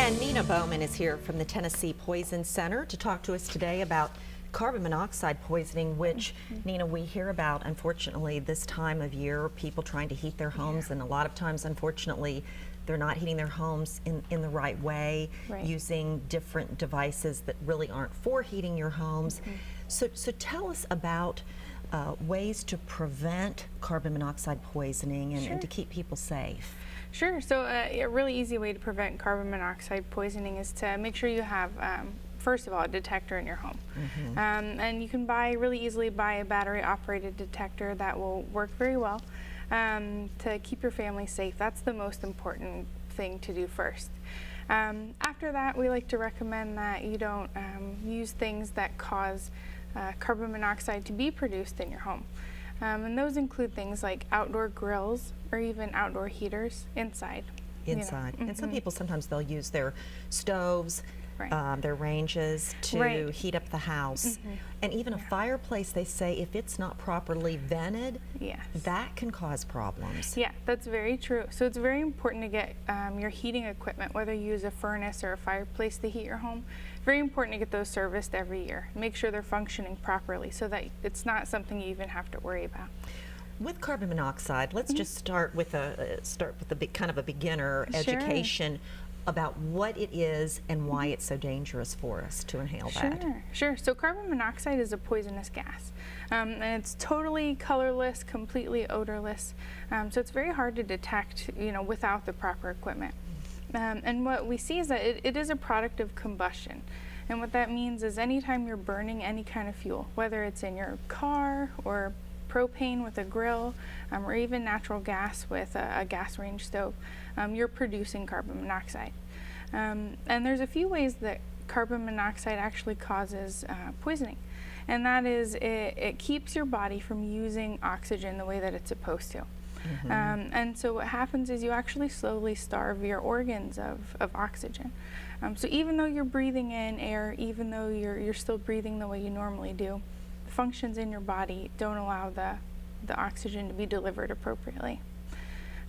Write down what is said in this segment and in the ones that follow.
And Nena Bowman is here from the Tennessee Poison Center to talk to us today about carbon monoxide poisoning, which, Nena, we hear about, unfortunately, this time of year, people trying to heat their homes, and a lot of times, unfortunately, they're not heating their homes in the right way, using different devices that really aren't for heating your homes. So tell us about ways to prevent carbon monoxide poisoning and to keep people safe. Sure. So a really easy way to prevent carbon monoxide poisoning is to make sure you have, first of all, a detector in your home. And you can really easily buy a battery-operated detector that will work very well to keep your family safe. That's the most important thing to do first. After that, we like to recommend that you don't use things that cause carbon monoxide to be produced in your home. And those include things like outdoor grills or even outdoor heaters inside. Inside. And some people, sometimes they'll use their stoves, their ranges to heat up the house. And even a fireplace, they say, if it's not properly vented, that can cause problems. Yeah, that's very true. So it's very important to get your heating equipment, whether you use a furnace or a fireplace to heat your home, very important to get those serviced every year. Make sure they're functioning properly so that it's not something you even have to worry about. With carbon monoxide, let's just start with a kind of a beginner education about what it is and why it's so dangerous for us to inhale that. Sure. So carbon monoxide is a poisonous gas, and it's totally colorless, completely odorless. So it's very hard to detect, without the proper equipment. And what we see is that it is a product of combustion. And what that means is anytime you're burning any kind of fuel, whether it's in your car or propane with a grill, or even natural gas with a gas range stove, you're producing carbon monoxide. And there's a few ways that carbon monoxide actually causes poisoning. And that is, it keeps your body from using oxygen the way that it's supposed to. And so what happens is you actually slowly starve your organs of oxygen. So even though you're breathing in air, even though you're still breathing the way you normally do, functions in your body don't allow the oxygen to be delivered appropriately.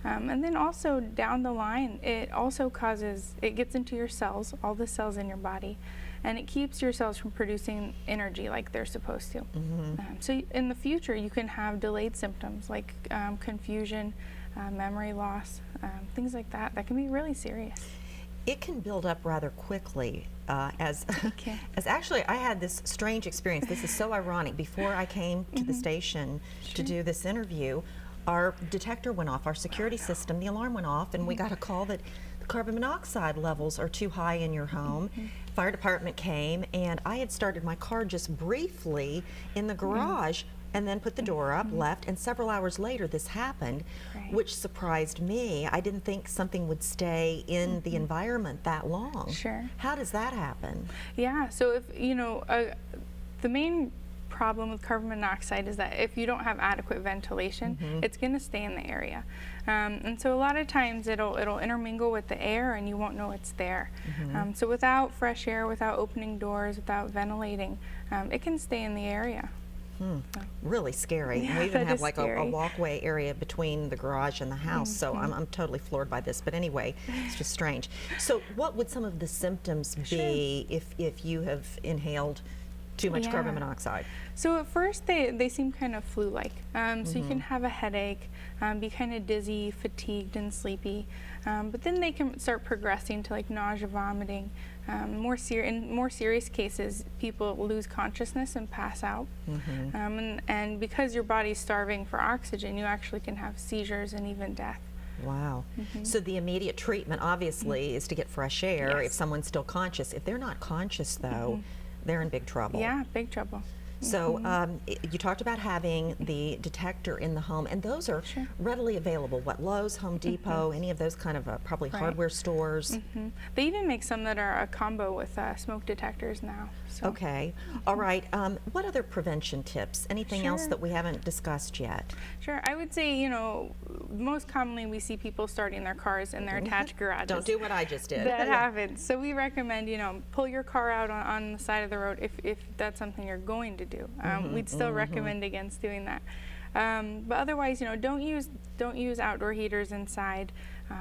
And then also down the line, it gets into your cells, all the cells in your body, and it keeps your cells from producing energy like they're supposed to. So in the future, you can have delayed symptoms like confusion, memory loss, things like that. That can be really serious. It can build up rather quickly. As actually, I had this strange experience. This is so ironic. Before I came to the station to do this interview, our detector went off, our security system, the alarm went off, and we got a call that the carbon monoxide levels are too high in your home. Fire department came, and I had started my car just briefly in the garage and then put the door up, left, and several hours later this happened, which surprised me. I didn't think something would stay in the environment that long. How does that happen? Yeah, so if, the main problem with carbon monoxide is that if you don't have adequate ventilation, it's going to stay in the area. And so a lot of times it'll intermingle with the air and you won't know it's there. So without fresh air, without opening doors, without ventilating, it can stay in the area. Really scary. Yeah, and we even have like a walkway area between the garage and the house, so I'm totally floored by this. But anyway, it's just strange. So what would some of the symptoms be if you have inhaled too much carbon monoxide? So at first they seem kind of flu-like. So you can have a headache, be kind of dizzy, fatigued, and sleepy. But then they can start progressing to like nausea, vomiting. In more serious cases, people lose consciousness and pass out. And because your body's starving for oxygen, you actually can have seizures and even death. Wow. So the immediate treatment, obviously, is to get fresh air if someone's still conscious. If they're not conscious, though, they're in big trouble. Yeah, big trouble. So you talked about having the detector in the home, and those are readily available. What, Lowe's, Home Depot, any of those kind of probably hardware stores? They even make some that are a combo with smoke detectors now. So. Okay. All right. What other prevention tips? Anything else that we haven't discussed yet? Sure. I would say, most commonly we see people starting their cars in their attached garages. Don't do what I just did. That happens. So we recommend, pull your car out on the side of the road if that's something you're going to do. We'd still recommend against doing that. But otherwise, don't use outdoor heaters inside.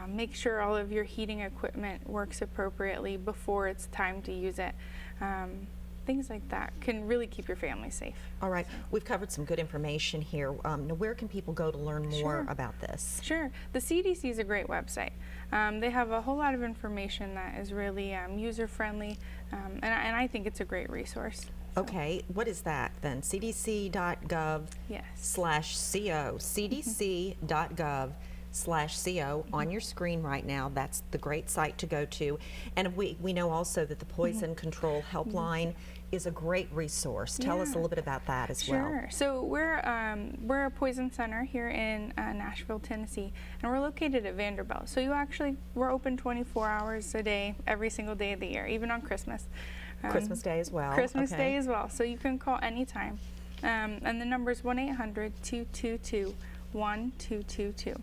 Make sure all of your heating equipment works appropriately before it's time to use it. Things like that can really keep your family safe. All right, we've covered some good information here. Now, where can people go to learn more Sure. about this? Sure. The CDC is a great website. They have a whole lot of information that is really user-friendly, and I think it's a great resource. So, Okay, what is that then? cdc.gov/co, cdc.gov/co on your screen right now. That's the great site to go to. And we know also that the Poison Control Helpline is a great resource. Tell us a Yeah. little bit about that as well. Sure. So we're a poison center here in Nashville, Tennessee, and we're located at Vanderbilt. So we're open 24 hours a day, every single day of the year, even on Christmas. Christmas Day as well. Christmas okay. Day as well. So you can call anytime, and the number is 1-800-222-1222.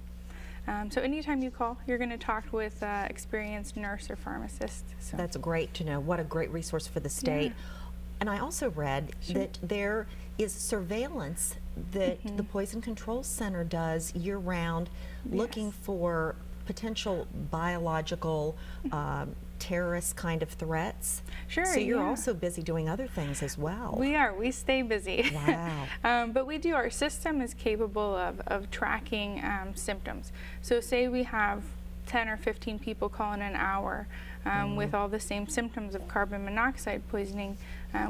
So anytime you call, you're going to talk with experienced nurse or pharmacist. So. That's great to know. What a great resource for the state. Yeah. And I also read Sure. that there is surveillance that the Poison Control Center does year-round, looking Yes. for potential biological terrorist kind of threats. Sure, So you're yeah. also busy doing other things as well. We are. We stay busy. Wow. But we do. Our system is capable of tracking symptoms. So say we have 10 or 15 people call in an hour with all the same symptoms of carbon monoxide poisoning,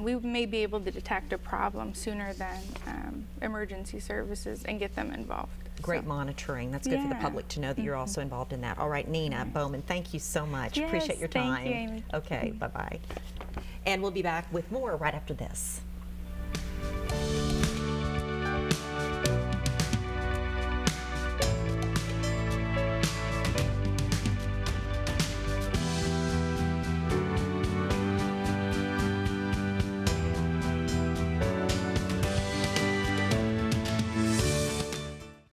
we may be able to detect a problem sooner than emergency services and get them involved. Great So, monitoring. That's good for the yeah. public to know that you're also involved in that. All right, Nena Bowman, thank you so much. Yes, Appreciate your time. thank you, Amy. Okay, bye-bye. And we'll be back with more right after this.